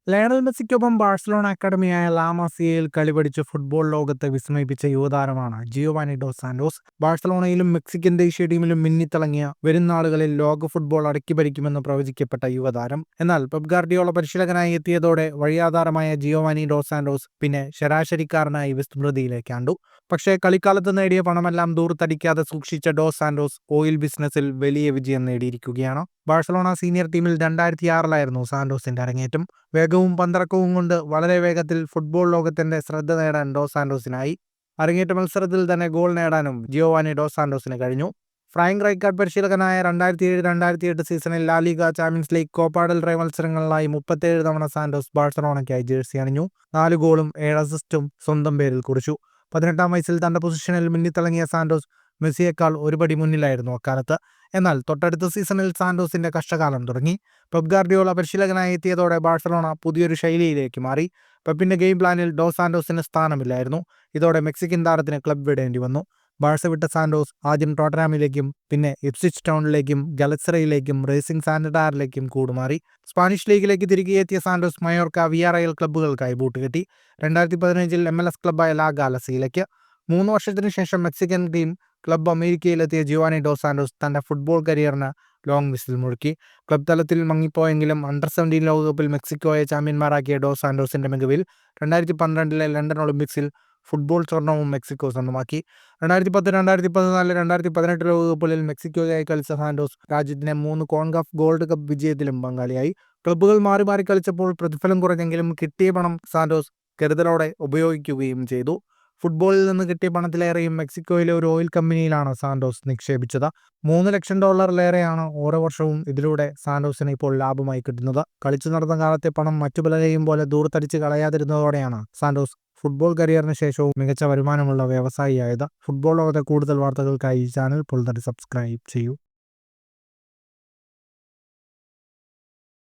Lionel മെസ്സിക്കൊപ്പം Barcelona അക്കാഡമിയായ ലാ മാസിയയിൽ കളിപഠിച്ച് football ലോകത്തെ വിസ്മയിപ്പിച്ച യുവതാരമാണ് Giovanni dos Santos. ബാഴ്സലോണയിലും Mexican ദേശീയ ടീമിലും മിന്നിത്തിളങ്ങിയ വരും നാളുകളിൽ ലോക ഫുട്ബോൾ അടക്കി ഭരിക്കുമെന്ന് പ്രവചിക്കപ്പെട്ട യുവതാരം. എന്നാൽ പെപ് ഗാർഡിയോള പരിശീലകനായി എത്തിയതോടെ വഴിയാധാരമായ ജിയോവാനി ഡോസ് സാന്റോസ് പിന്നെ ശരാശരിക്കാരനായി വിസ്മൃതിയിലേക്കാണ്ടു. പക്ഷേ കളിക്കാലത്ത് നേടിയ പണമെല്ലാം ദൂർത്തടിക്കാതെ സൂക്ഷിച്ച ഡോസ് സാന്റോസ് ഓയിൽ ബിസിനസ്സിൽ വലിയ വിജയം നേടിയിരിക്കുകയാണ്. ബാഴ്സലോണ സീനിയർ ടീമിൽ 2006 സാന്റോസിന്റെ അരങ്ങേറ്റം. വേഗവും പന്തിറക്കവും കൊണ്ട് വളരെ വേഗത്തിൽ ഫുട്ബോൾ ലോകത്തിന്റെ ശ്രദ്ധ നേടാൻ ഡോസ് സാന്റോസിനായി. അരങ്ങേറ്റ മത്സരത്തിൽ തന്നെ ഗോൾ നേടാനും ജിയോവാനി ഡോസ് സാന്റോസിന് കഴിഞ്ഞു. ഫ്രാങ്ക് റൈക്കാർഡ് പരിശീലകനായ 2007-2008 സീസണിൽ La Liga, Champions League, Copa del Rey മത്സരങ്ങളിലായി 37 തവണ സാന്റോസ് ബാഴ്സലോണയ്ക്കായി ജേഴ്സി അണിഞ്ഞു. 4 ഗോളും 7 അസിസ്റ്റും സ്വന്തം പേരിൽ കുറിച്ചു. 18-ാം വയസ്സിൽ തന്റെ പൊസിഷനിൽ മുന്നിത്തിളങ്ങിയ സാന്റോസ് മെസ്സിയേക്കാൾ ഒരുപടി മുന്നിലായിരുന്നു അക്കാലത്ത്. എന്നാൽ തൊട്ടടുത്ത സീസണിൽ സാന്റോസിന്റെ കഷ്ടകാലം തുടങ്ങി. പെപ് ഗാർഡിയോള പരിശീലകനായി എത്തിയതോടെ ബാഴ്സലോണ പുതിയൊരു ശൈലിയിലേക്ക് മാറി. പെപ്പിന്റെ ഗെയിം പ്ലാനിൽ ഡോസ് സാന്റോസിന് സ്ഥാനമില്ലായിരുന്നു. ഇതോടെ മെക്സിക്കൻ താരത്തിന് ക്ലബ് വിടേണ്ടി വന്നു. ബാഴ്സ വിട്ട സാന്റോസ് ആദ്യം ടോട്ടനാമിലേക്കും പിന്നെ ഇപ്സ്വിച്ച് ടൗണിലേക്കും ഗലത്സറയിലേക്കും റേസിംഗ് സാന്റഡാറിലേക്കും കൂടുമാറി. സ്പാനിഷ് ലീഗിലേക്ക് തിരികെ എത്തിയ സാന്റോസ് മയോർക്ക, വിയാറയൽ ക്ലബ്ബുകൾക്കായി ബൂട്ടുകെട്ടി. 2015-ൽ MLS ക്ലബ്ബായ ലാ ഗാലസിയിലേക്ക്. 3 വർഷത്തിനു ശേഷം മെക്സിക്കൻ ടീം ക്ലബ്ബ് അമേരിക്കയിലെത്തിയ ജിയോവാനി ഡോസ് സാന്റോസ് തന്റെ ഫുട്ബോൾ കരിയറിന് ലോങ് വിസിൽ മുഴക്കി. ക്ലബ് തലത്തിൽ മങ്ങിപ്പോയെങ്കിലും അണ്ടർ-17 ലോകകപ്പിൽ മെക്സിക്കോയെ ചാമ്പ്യന്മാരാക്കിയ ഡോസ് സാന്റോസിന്റെ മികവിൽ 2012-ലെ ലണ്ടൻ ഒളിമ്പിക്സിൽ ഫുട്ബോൾ സ്വർണവും മെക്സിക്കോ സ്വന്തമാക്കി. 2010, 2014, 2018 ലോകകപ്പുകളിൽ മെക്സിക്കോയായി കളിച്ച സാന്റോസ് രാജ്യത്തിന് 3 കോൺകാഫ് ഗോൾഡ് കപ്പ് വിജയത്തിലും പങ്കാളിയായി. ക്ലബ്ബുകൾ മാറി മാറി കളിച്ചപ്പോൾ പ്രതിഫലം കുറഞ്ഞെങ്കിലും കിട്ടിയ പണം സാന്റോസ് കരുതലോടെ ഉപയോഗിക്കുകയും ചെയ്തു. ഫുട്ബോളിൽ നിന്ന് കിട്ടിയ പണത്തിലേറെയും മെക്സിക്കോയിലെ ഒരു ഓയിൽ കമ്പനിയിലാണ് സാന്റോസ് നിക്ഷേപിച്ചത്. $3 ലക്ഷം ഓരോ വർഷവും ഇതിലൂടെ സാന്റോസിന് ഇപ്പോൾ ലാഭമായി കിട്ടുന്നത്. കളിച്ചു നടന്ന കാലത്തെ പണം മറ്റു പലരെയും പോലെ ദൂർത്തടിച്ച് കളയാതിരുന്നതോടെയാണ് സാന്റോസ് ഫുട്ബോൾ കരിയറിന് ശേഷവും മികച്ച വരുമാനമുള്ള വ്യവസായിയായത്. ഫുട്ബോൾ ലോകത്തെ കൂടുതൽ വാർത്തകൾക്കായി ഈ ചാനൽ ഇപ്പോൾ തന്നെ സബ്സ്ക്രൈബ് ചെയ്യൂ.